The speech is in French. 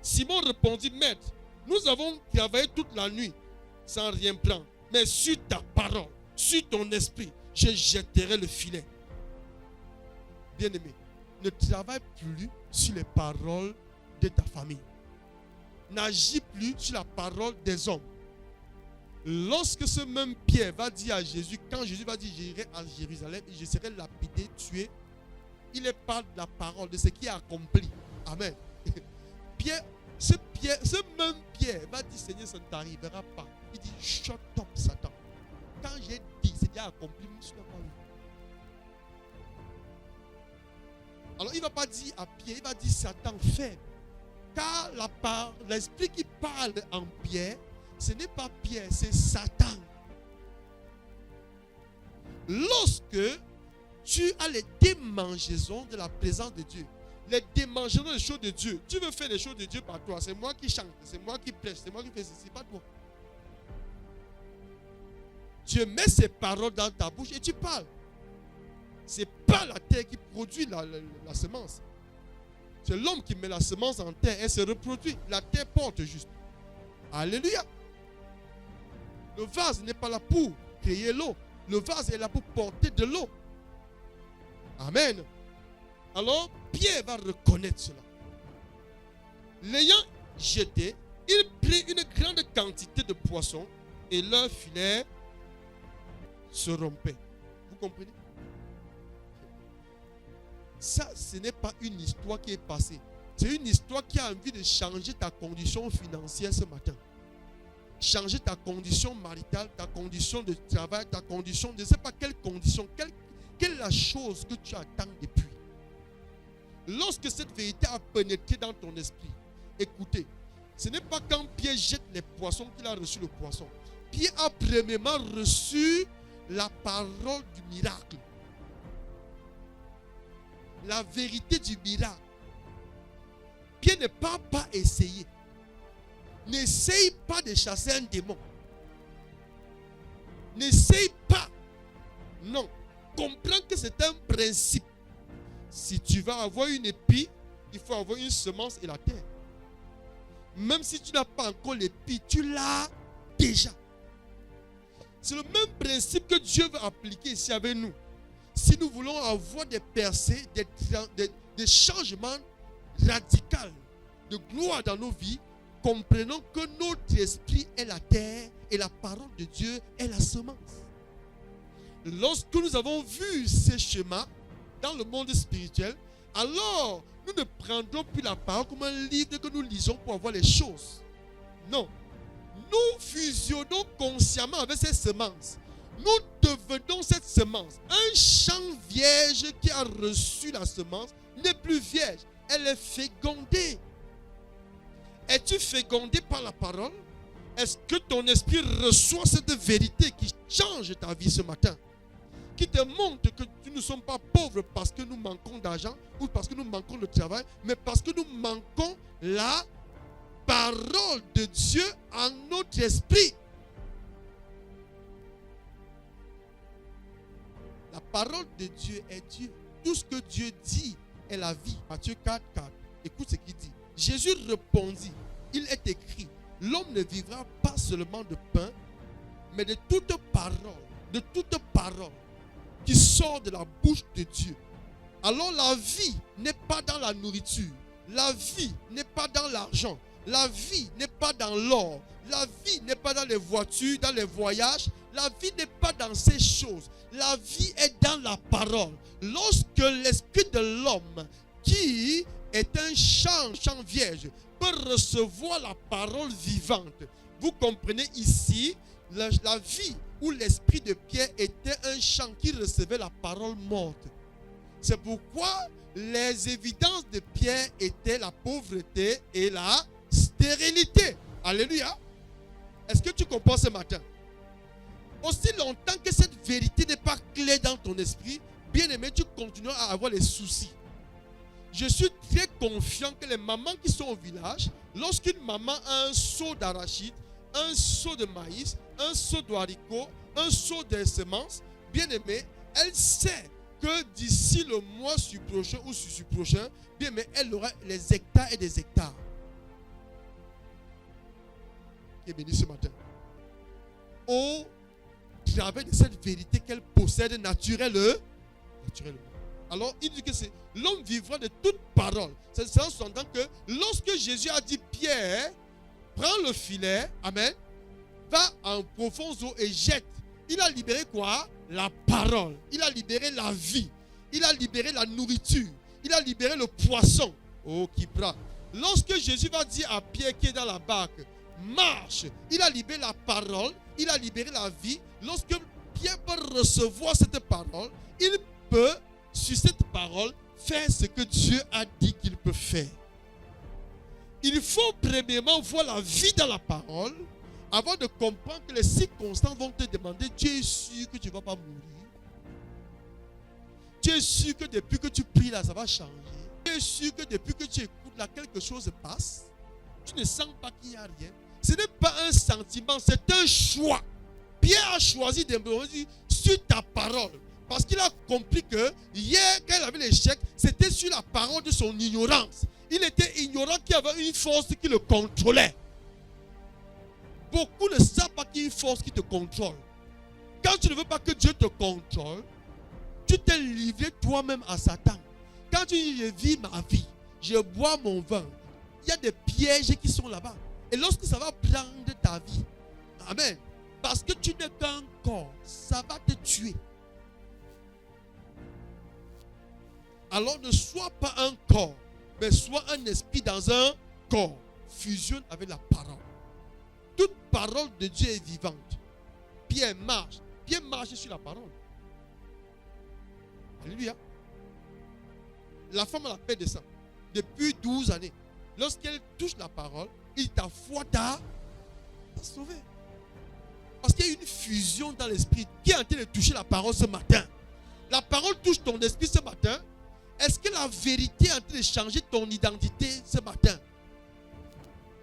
Simon répondit, Maître, nous avons travaillé toute la nuit sans rien prendre. Mais sur ta parole, sur ton esprit, je jetterai le filet. Bien-aimé, ne travaille plus sur les paroles de ta famille. N'agis plus sur la parole des hommes. Lorsque ce même Pierre va dire à Jésus, quand Jésus va dire, j'irai à Jérusalem et je serai lapidé, tué, il parle de la parole, de ce qui est accompli. Amen. Ce même Pierre va dire, Seigneur, ça ne t'arrivera pas. Il dit, shut up, Satan. Quand j'ai dit, c'est déjà accompli, je ne l'ai pas vu. Alors il ne va pas dire à Pierre, il va dire Satan faible. Car l'esprit qui parle en Pierre, ce n'est pas Pierre, c'est Satan. Lorsque tu as les démangeaisons de la présence de Dieu, les démangeaisons des choses de Dieu, tu veux faire les choses de Dieu par toi, c'est moi qui chante, c'est moi qui prêche, c'est moi qui fais ceci, pas toi. Dieu met ses paroles dans ta bouche et tu parles. Ce n'est pas la terre qui produit la semence. C'est l'homme qui met la semence en terre et se reproduit. La terre porte juste. Alléluia. Le vase n'est pas là pour créer l'eau. Le vase est là pour porter de l'eau. Amen. Alors, Pierre va reconnaître cela. L'ayant jeté, il prit une grande quantité de poissons et leur filet se rompait. Vous comprenez? Ça, ce n'est pas une histoire qui est passée. C'est une histoire qui a envie de changer ta condition financière ce matin. Changer ta condition maritale, ta condition de travail, ta condition de je ne sais pas quelle condition, quelle est la chose que tu attends depuis. Lorsque cette vérité a pénétré dans ton esprit, écoutez, ce n'est pas quand Pierre jette les poissons qu'il a reçu le poisson. Pierre a premièrement reçu la parole du miracle. La vérité du miracle. Pierre ne part pas essayer. N'essaye pas de chasser un démon. N'essaye pas. Non. Comprends que c'est un principe. Si tu vas avoir une épi, il faut avoir une semence et la terre. Même si tu n'as pas encore l'épi, tu l'as déjà. C'est le même principe que Dieu veut appliquer ici avec nous. Si nous voulons avoir des percées, des changements radicaux de gloire dans nos vies, comprenons que notre esprit est la terre et la parole de Dieu est la semence. Lorsque nous avons vu ces schémas dans le monde spirituel, alors nous ne prendrons plus la parole comme un livre que nous lisons pour avoir les choses. Non. Nous fusionnons consciemment avec ces semences. Nous devenons cette semence. Un champ vierge qui a reçu la semence n'est plus vierge. Elle est fécondée. Es-tu fécondé par la parole? Est-ce que ton esprit reçoit cette vérité qui change ta vie ce matin? Qui te montre que nous ne sommes pas pauvres parce que nous manquons d'argent ou parce que nous manquons de travail, mais parce que nous manquons la parole de Dieu en notre esprit. La parole de Dieu est Dieu. Tout ce que Dieu dit est la vie. Matthieu 4, 4. Écoute ce qu'il dit. Jésus répondit, il est écrit, l'homme ne vivra pas seulement de pain, mais de toute parole qui sort de la bouche de Dieu. Alors la vie n'est pas dans la nourriture. La vie n'est pas dans l'argent. La vie n'est pas dans l'or. La vie n'est pas dans les voitures, dans les voyages. La vie n'est pas dans ces choses. La vie est dans la parole. Lorsque l'esprit de l'homme, qui est un champ vierge, peut recevoir la parole vivante. Vous comprenez ici, la vie où l'esprit de Pierre était un champ qui recevait la parole morte. C'est pourquoi les évidences de Pierre étaient la pauvreté et la stérilité. Alléluia. Est-ce que tu comprends ce matin? Aussi longtemps que cette vérité n'est pas claire dans ton esprit, bien aimé, tu continueras à avoir les soucis. Je suis très confiant que les mamans qui sont au village, lorsqu'une maman a un seau d'arachide, un seau de maïs, un seau de haricots, un seau de semences, bien aimé, elle sait que d'ici le mois prochain ou prochain, bien aimé, elle aura les hectares et des hectares. qui est bénie ce matin. Au travers de cette vérité qu'elle possède naturellement. Alors, il dit que c'est l'homme vivra de toute parole. C'est en s'entendant que lorsque Jésus a dit Pierre, prends le filet, amen, va en profonds eaux et jette. Il a libéré quoi? La parole. Il a libéré la vie. Il a libéré la nourriture. Il a libéré le poisson. Oh, Kipra. Lorsque Jésus va dire à Pierre qui est dans la barque, marche, il a libéré la parole, il a libéré la vie. Lorsque Pierre peut recevoir cette parole, il peut, sur cette parole, faire ce que Dieu a dit qu'il peut faire. Il faut premièrement voir la vie dans la parole avant de comprendre que les circonstances vont te demander, tu es sûr que tu ne vas pas mourir? Tu es sûr que depuis que tu pries là, ça va changer? Tu es sûr que depuis que tu écoutes là, quelque chose passe? Tu ne sens pas qu'il n'y a rien? Ce n'est pas un sentiment, c'est un choix. Pierre a choisi d'imposer sur ta parole. Parce qu'il a compris que hier, quand il avait l'échec, c'était sur la parole de son ignorance. Il était ignorant qu'il y avait une force qui le contrôlait. Beaucoup ne savent pas qu'il y a une force qui te contrôle. Quand tu ne veux pas que Dieu te contrôle, tu t'es livré toi-même à Satan. Quand tu dis, je vis ma vie, je bois mon vin, il y a des pièges qui sont là-bas. Et lorsque ça va prendre ta vie, amen, parce que tu n'es qu'un corps, ça va te tuer. Alors ne sois pas un corps, mais sois un esprit dans un corps. Fusionne avec la parole. Toute parole de Dieu est vivante. Pierre marche sur la parole. Alléluia. La femme à la paix descend. Depuis 12 années. Lorsqu'elle touche la parole, ta foi t'a sauvé. Parce qu'il y a une fusion dans l'esprit. Qui est en train de toucher la parole ce matin? La parole touche ton esprit ce matin. Est-ce que la vérité est en train de changer ton identité ce matin?